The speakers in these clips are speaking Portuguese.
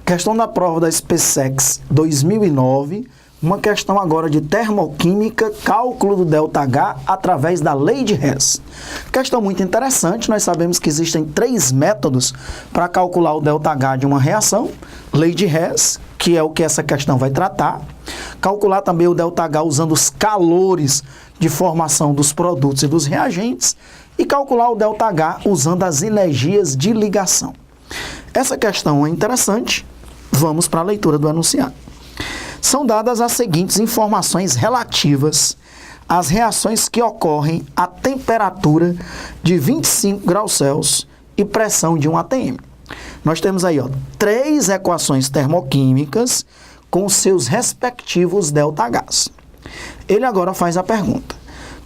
Questão da prova da SpaceX 2009, uma questão agora de termoquímica, cálculo do ΔH através da lei de Hess. Questão muito interessante, nós sabemos que existem 3 métodos para calcular o ΔH de uma reação. Lei de Hess, que é o que essa questão vai tratar. Calcular também o ΔH usando os calores de formação dos produtos e dos reagentes. E calcular o ΔH usando as energias de ligação. Essa questão é interessante. Vamos para a leitura do enunciado. São dadas as seguintes informações relativas às reações que ocorrem a temperatura de 25 graus Celsius e pressão de 1 atm. Nós temos aí 3 equações termoquímicas com seus respectivos ΔHs. Ele agora faz a pergunta.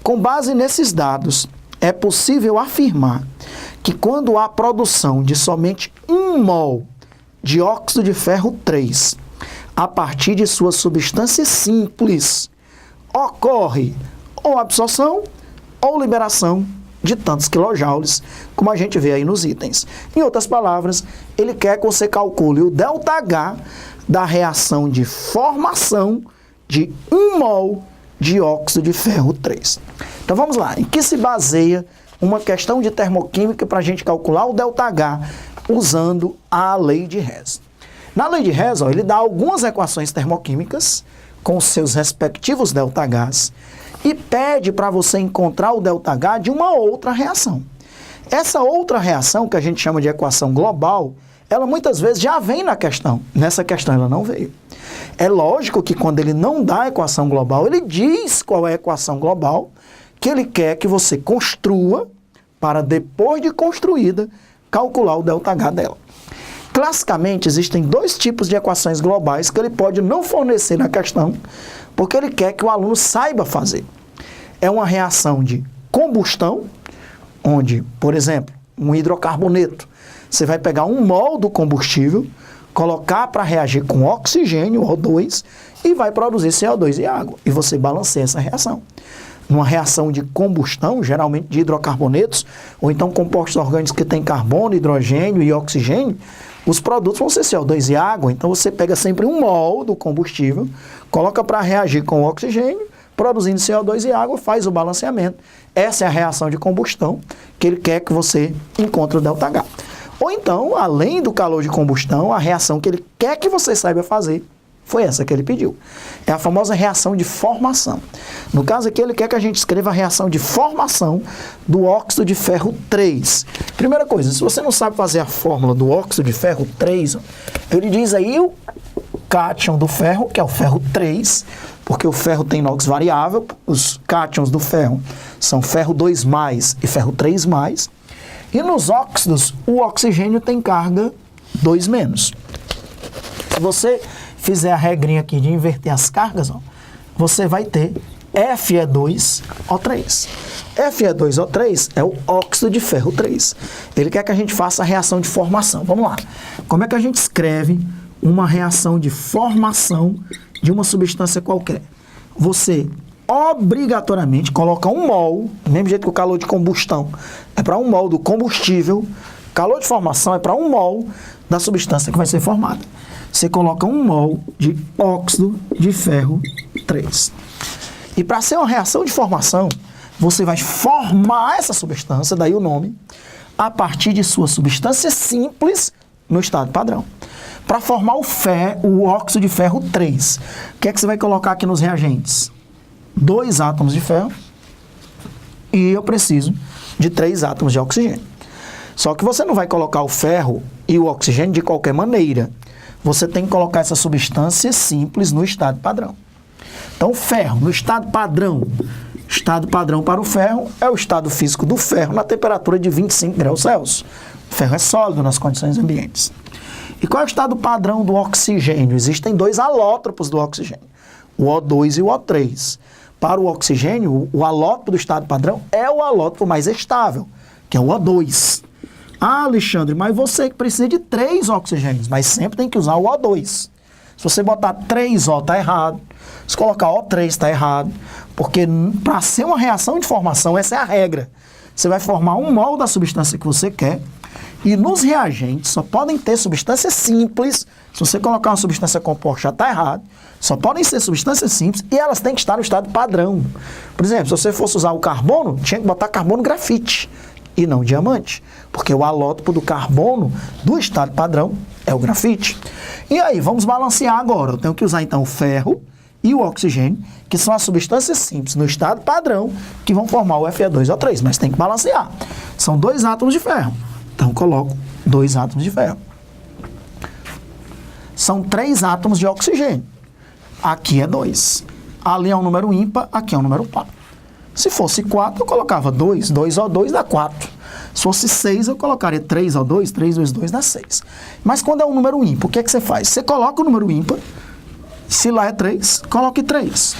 Com base nesses dados, é possível afirmar que quando há produção de somente 1 mol de óxido de ferro 3, a partir de sua substância simples, ocorre ou absorção ou liberação de tantos quilojoules, como a gente vê aí nos itens. Em outras palavras, ele quer que você calcule o ΔH da reação de formação de 1 mol de óxido de ferro 3. Então vamos lá, em que se baseia uma questão de termoquímica para a gente calcular o ΔH usando a lei de Hess? Na lei de Hess, ele dá algumas equações termoquímicas com seus respectivos ΔHs e pede para você encontrar o ΔH de uma outra reação. Essa outra reação, que a gente chama de equação global, ela muitas vezes já vem na questão. Nessa questão ela não veio. É lógico que quando ele não dá a equação global, ele diz qual é a equação global que ele quer que você construa para, depois de construída, calcular o ΔH dela. Classicamente, existem 2 tipos de equações globais que ele pode não fornecer na questão, porque ele quer que o aluno saiba fazer. É uma reação de combustão, onde, por exemplo, um hidrocarboneto, você vai pegar 1 mol do combustível, colocar para reagir com oxigênio, O2, e vai produzir CO2 e água. E você balanceia essa reação. Numa reação de combustão, geralmente de hidrocarbonetos, ou então compostos orgânicos que têm carbono, hidrogênio e oxigênio, os produtos vão ser CO2 e água. Então você pega sempre 1 mol do combustível, coloca para reagir com o oxigênio, produzindo CO2 e água, faz o balanceamento. Essa é a reação de combustão que ele quer que você encontre o ΔH. Ou então, além do calor de combustão, a reação que ele quer que você saiba fazer foi essa que ele pediu. É a famosa reação de formação. No caso aqui, ele quer que a gente escreva a reação de formação do óxido de ferro 3. Primeira coisa, se você não sabe fazer a fórmula do óxido de ferro 3, ele diz aí o cátion do ferro, que é o ferro 3, porque o ferro tem inox variável, os cátions do ferro são ferro 2+, e ferro 3+, e nos óxidos, o oxigênio tem carga 2-. Se você fizer a regrinha aqui de inverter as cargas, você vai ter Fe2O3. Fe2O3 é o óxido de ferro 3. Ele quer que a gente faça a reação de formação. Vamos lá. Como é que a gente escreve uma reação de formação de uma substância qualquer? Você obrigatoriamente coloca 1 mol, do mesmo jeito que o calor de combustão é para 1 mol do combustível, calor de formação é para 1 mol da substância que vai ser formada. Você coloca 1 mol de óxido de ferro 3. E para ser uma reação de formação, você vai formar essa substância, daí o nome, a partir de sua substância simples no estado padrão. Para formar o óxido de ferro 3, o que é que você vai colocar aqui nos reagentes? 2 átomos de ferro e eu preciso de 3 átomos de oxigênio. Só que você não vai colocar o ferro e o oxigênio de qualquer maneira. Você tem que colocar essa substância simples no estado padrão. Então, o ferro no estado padrão para o ferro é o estado físico do ferro na temperatura de 25 graus Celsius. O ferro é sólido nas condições ambientes. E qual é o estado padrão do oxigênio? Existem 2 alótropos do oxigênio, o O2 e o O3. Para o oxigênio, o alótropo do estado padrão é o alótropo mais estável, que é o O2. Ah, Alexandre, mas você que precisa de 3 oxigênios, mas sempre tem que usar o O2. Se você botar 3O, está errado. Se colocar O3, está errado. Porque para ser uma reação de formação, essa é a regra. Você vai formar 1 mol da substância que você quer, e nos reagentes só podem ter substâncias simples Se você colocar uma substância composta, já está errado. Só podem ser substâncias simples e elas têm que estar no estado padrão. Por exemplo, se você fosse usar o carbono, tinha que botar carbono grafite e não diamante, porque o alótopo do carbono do estado padrão é o grafite. E aí, vamos balancear agora. Eu tenho que usar então o ferro e o oxigênio, que são as substâncias simples no estado padrão, que vão formar o Fe2O3, mas tem que balancear. São 2 átomos de ferro. Então, eu coloco 2 átomos de ferro. São 3 átomos de oxigênio. Aqui é 2. Ali é um número ímpar, aqui é um número par. Se fosse 4, eu colocava 2. 2O2 dá 4. Se fosse 6, eu colocaria 3O2, 3 vezes 2 dá 6. Mas quando é um número ímpar, o que é que você faz? Você coloca o número ímpar, se lá é 3, coloque 3.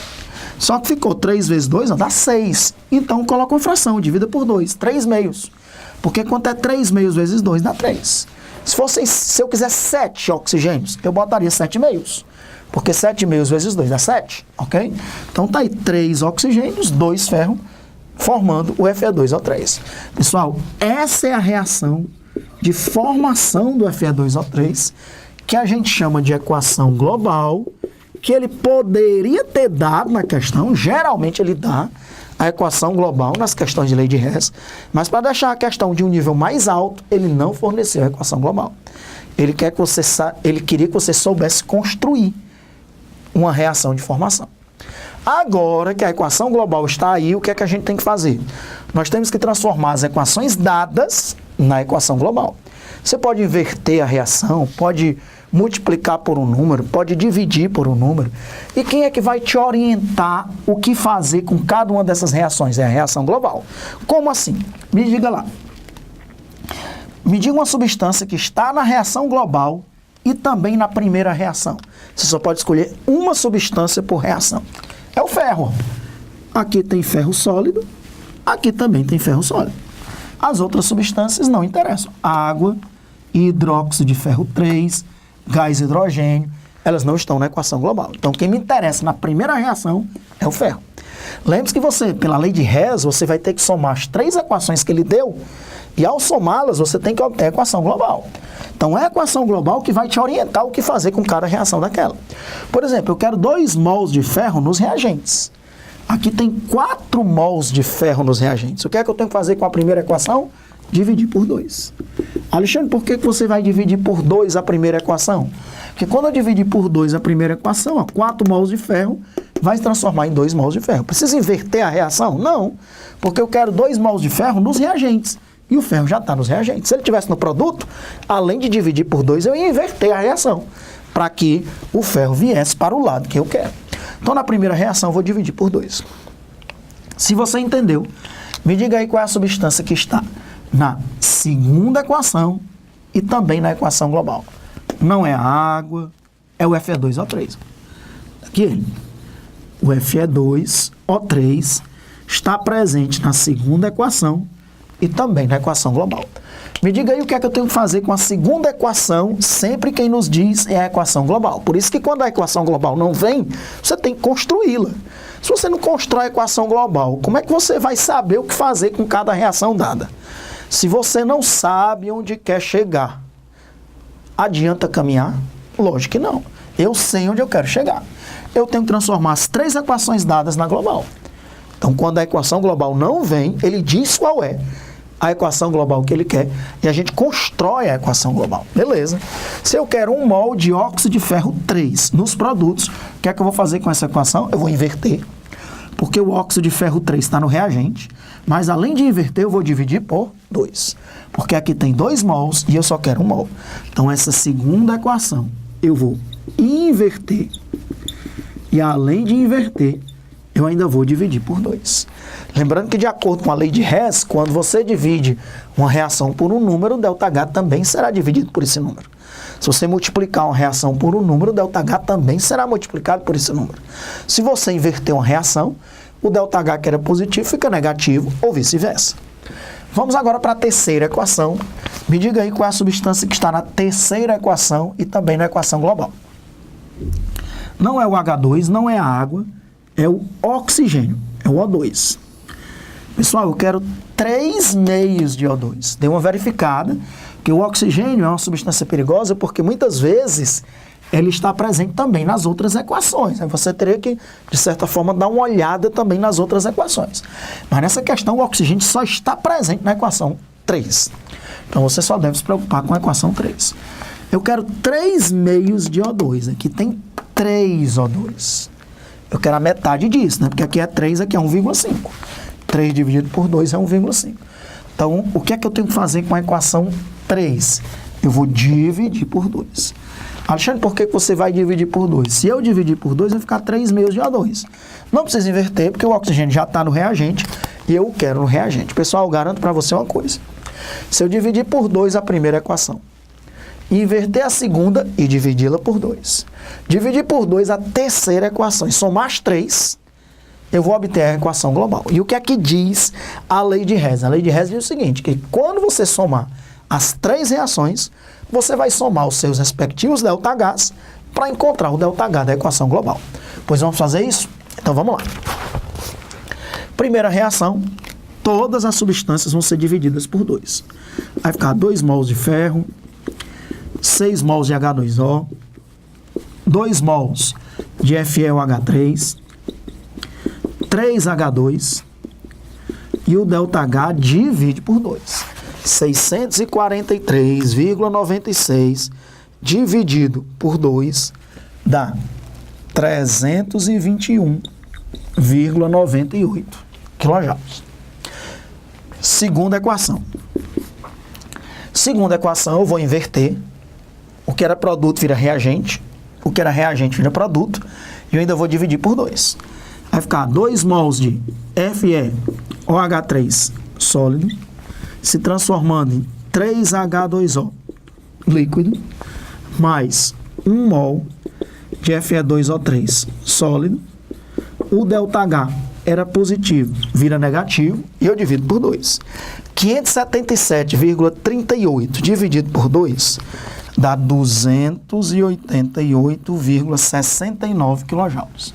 Só que ficou 3 vezes 2, dá 6. Então, coloca uma fração, divida por 2, 3 meios. Porque quanto é 3 meios vezes 2, dá 3. Se eu quiser 7 oxigênios, eu botaria 7 meios. Porque 7 meios vezes 2 dá 7, ok? Então tá aí 3 oxigênios, 2 ferro, formando o Fe2O3. Pessoal, essa é a reação de formação do Fe2O3, que a gente chama de equação global, que ele poderia ter dado na questão, geralmente ele dá a equação global nas questões de lei de Hess, mas para deixar a questão de um nível mais alto, ele não forneceu a equação global. Ele queria que você soubesse construir uma reação de formação. Agora que a equação global está aí, o que é que a gente tem que fazer? Nós temos que transformar as equações dadas na equação global. Você pode inverter a reação, pode multiplicar por um número, pode dividir por um número. E quem é que vai te orientar o que fazer com cada uma dessas reações? É a reação global. Como assim? Me diga lá. Me diga uma substância que está na reação global e também na primeira reação. Você só pode escolher uma substância por reação. É o ferro. Aqui tem ferro sólido, aqui também tem ferro sólido. As outras substâncias não interessam. Água, hidróxido de ferro 3, gás hidrogênio, elas não estão na equação global. Então, quem me interessa na primeira reação é o ferro. Lembre-se que você, pela lei de Hess, você vai ter que somar as 3 equações que ele deu e, ao somá-las, você tem que obter a equação global. Então, é a equação global que vai te orientar o que fazer com cada reação daquela. Por exemplo, eu quero 2 mols de ferro nos reagentes. Aqui tem 4 mols de ferro nos reagentes. O que é que eu tenho que fazer com a primeira equação? Dividir por 2. Alexandre, por que você vai dividir por 2 a primeira equação? Porque quando eu dividir por 2 a primeira equação, 4 mols de ferro vai se transformar em 2 mols de ferro. Precisa inverter a reação? Não, porque eu quero 2 mols de ferro nos reagentes. E o ferro já está nos reagentes. Se ele estivesse no produto, além de dividir por 2, eu ia inverter a reação, para que o ferro viesse para o lado que eu quero. Então, na primeira reação, eu vou dividir por 2. Se você entendeu, me diga aí qual é a substância que está na segunda equação e também na equação global. Não é a água, é o Fe2O3. Aqui ele. O Fe2O3 está presente na segunda equação e também na equação global. Me diga aí o que é que eu tenho que fazer com a segunda equação, sempre quem nos diz é a equação global. Por isso que quando a equação global não vem, você tem que construí-la. Se você não constrói a equação global, como é que você vai saber o que fazer com cada reação dada? Se você não sabe onde quer chegar, adianta caminhar? Lógico que não. Eu sei onde eu quero chegar. Eu tenho que transformar as 3 equações dadas na global. Então, quando a equação global não vem, ele diz qual é a equação global que ele quer e a gente constrói a equação global. Beleza. Se eu quero 1 mol de óxido de ferro 3 nos produtos, o que é que eu vou fazer com essa equação? Eu vou inverter, porque o óxido de ferro 3 está no reagente, mas além de inverter, eu vou dividir por 2, porque aqui tem 2 mols e eu só quero 1 mol. Então, essa segunda equação eu vou inverter e, além de inverter, eu ainda vou dividir por 2. Lembrando que, de acordo com a lei de Hess, quando você divide uma reação por um número, o ΔH também será dividido por esse número. Se você multiplicar uma reação por um número, o ΔH também será multiplicado por esse número. Se você inverter uma reação, o ΔH que era positivo fica negativo ou vice-versa. Vamos agora para a terceira equação. Me diga aí qual é a substância que está na terceira equação e também na equação global. Não é o H2, não é a água, é o oxigênio, é o O2. Pessoal, eu quero 3 meios de O2. Dei uma verificada que o oxigênio é uma substância perigosa porque muitas vezes ele está presente também nas outras equações. Aí você teria que, de certa forma, dar uma olhada também nas outras equações. Mas nessa questão, o oxigênio só está presente na equação 3. Então você só deve se preocupar com a equação 3. Eu quero 3 meios de O2. Aqui tem 3 O2. Eu quero a metade disso, né? Porque aqui é 3, aqui é 1,5. 3 dividido por 2 é 1,5. Então, o que é que eu tenho que fazer com a equação 3? Eu vou dividir por 2. Alexandre, por que você vai dividir por 2? Se eu dividir por 2, vai ficar 3 meios de O2. Não precisa inverter, porque o oxigênio já está no reagente e eu quero no reagente. Pessoal, eu garanto para você uma coisa. Se eu dividir por 2 a primeira equação, inverter a segunda e dividi-la por 2. Dividir por 2 a terceira equação e somar as 3, eu vou obter a equação global. E o que é que diz a lei de Hess? A lei de Hess diz o seguinte, que quando você somar as 3 reações, você vai somar os seus respectivos ΔHs para encontrar o ΔH da equação global. Pois vamos fazer isso? Então vamos lá. Primeira reação, todas as substâncias vão ser divididas por 2. Vai ficar 2 mols de ferro, 6 mols de H2O, 2 mols de FeOH3, 3 H2 e o ΔH divide por 2. 643,96 dividido por 2 dá 321,98 quilojoules. Segunda equação. Segunda equação eu vou inverter. O que era produto vira reagente. O que era reagente vira produto. E eu ainda vou dividir por 2. Vai ficar 2 mols de FeOH3 sólido se transformando em 3H2O líquido, mais 1 mol de Fe2O3 sólido. O ΔH era positivo, vira negativo, e eu divido por 2. 577,38 dividido por 2 dá 288,69 quilojoules.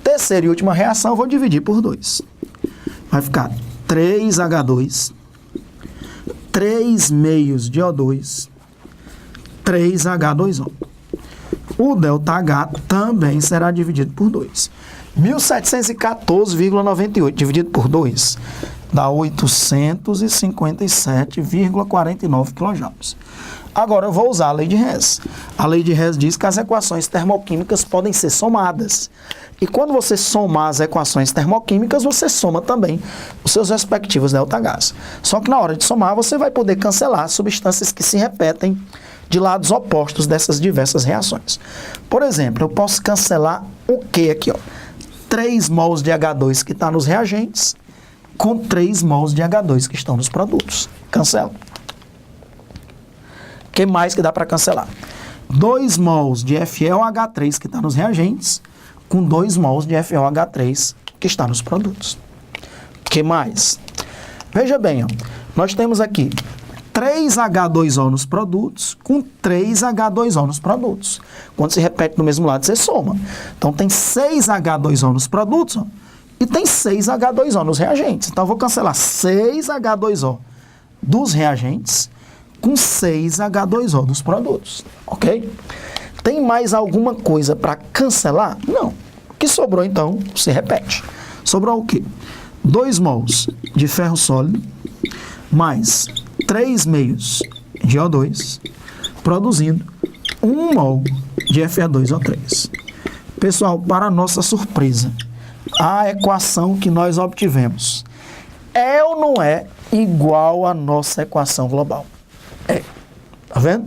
Terceira e última reação, eu vou dividir por 2. Vai ficar 3H2, 3 meios de O2, 3H2O. O ΔH também será dividido por 2. 1.714,98 dividido por 2 dá 857,49 quilojoules. Agora eu vou usar a lei de Hess. A lei de Hess diz que as equações termoquímicas podem ser somadas. E quando você somar as equações termoquímicas, você soma também os seus respectivos ΔHs. Só que na hora de somar, você vai poder cancelar substâncias que se repetem de lados opostos dessas diversas reações. Por exemplo, eu posso cancelar o que aqui, ó? 3 mols de H2 que está nos reagentes com 3 mols de H2 que estão nos produtos. Cancelo. O que mais que dá para cancelar? 2 mols de FeOH3 que está nos reagentes com 2 mols de FeOH3 que está nos produtos. O que mais? Veja bem, ó, nós temos aqui 3H2O nos produtos com 3H2O nos produtos. Quando se repete do mesmo lado, você soma. Então, tem 6H2O nos produtos, ó, e tem 6H2O nos reagentes. Então, eu vou cancelar 6H2O dos reagentes com 6H2O dos produtos. Ok? Tem mais alguma coisa para cancelar? Não. O que sobrou, então, se repete. Sobrou o quê? 2 mols de ferro sólido mais 3 meios de O2, produzindo 1 mol de Fe2O3. Pessoal, para nossa surpresa, a equação que nós obtivemos é ou não é igual à nossa equação global? É. Tá vendo?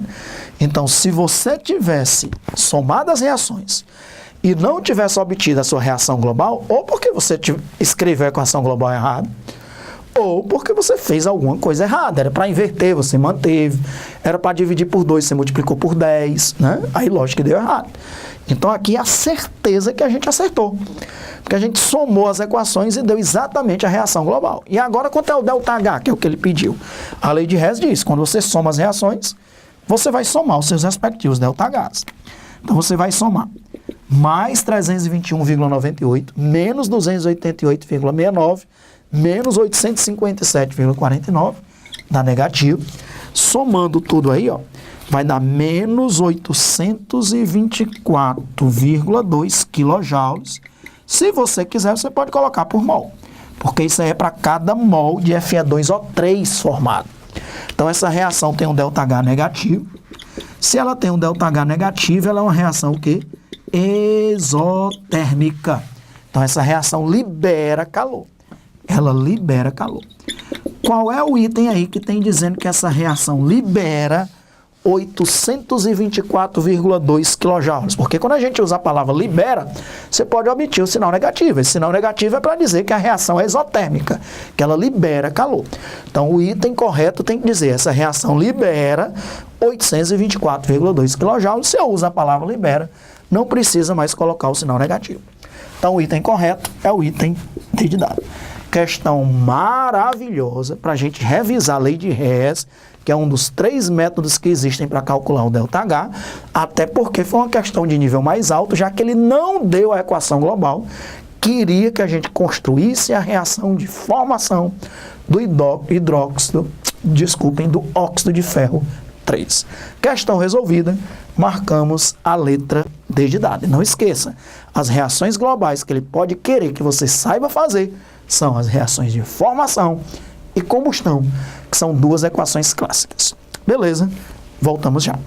Então, se você tivesse somado as reações e não tivesse obtido a sua reação global, ou porque você escreveu a equação global errada, ou porque você fez alguma coisa errada. Era para inverter, você manteve. Era para dividir por 2, você multiplicou por 10, né? Aí, lógico que deu errado. Então, aqui é a certeza que a gente acertou. Porque a gente somou as equações e deu exatamente a reação global. E agora, quanto é o ΔH, que é o que ele pediu? A lei de Hess diz, quando você soma as reações, você vai somar os seus respectivos ΔHs. Então, você vai somar mais 321,98, menos 288,69, menos 857,49, dá negativo. Somando tudo aí, ó, vai dar menos 824,2 kJ. Se você quiser, você pode colocar por mol, porque isso aí é para cada mol de Fe2O3 formado. Então, essa reação tem um ΔH negativo. Se ela tem um ΔH negativo, ela é uma reação o quê? Exotérmica. Então, essa reação libera calor. Ela libera calor. Qual é o item aí que tem dizendo que essa reação libera 824,2 kJ? Porque quando a gente usa a palavra libera, você pode omitir o sinal negativo. Esse sinal negativo é para dizer que a reação é exotérmica, que ela libera calor. Então, o item correto tem que dizer, essa reação libera 824,2 kJ. Se eu uso a palavra libera, não precisa mais colocar o sinal negativo. Então, o item correto é o item D de dado. Questão maravilhosa para a gente revisar a lei de Hess, que é um dos 3 métodos que existem para calcular o ΔH, até porque foi uma questão de nível mais alto, já que ele não deu a equação global, queria que a gente construísse a reação de formação do do óxido de ferro 3. Questão resolvida, marcamos a letra D de dado. E não esqueça, as reações globais que ele pode querer que você saiba fazer são as reações de formação e combustão, que são 2 equações clássicas. Beleza? Voltamos já.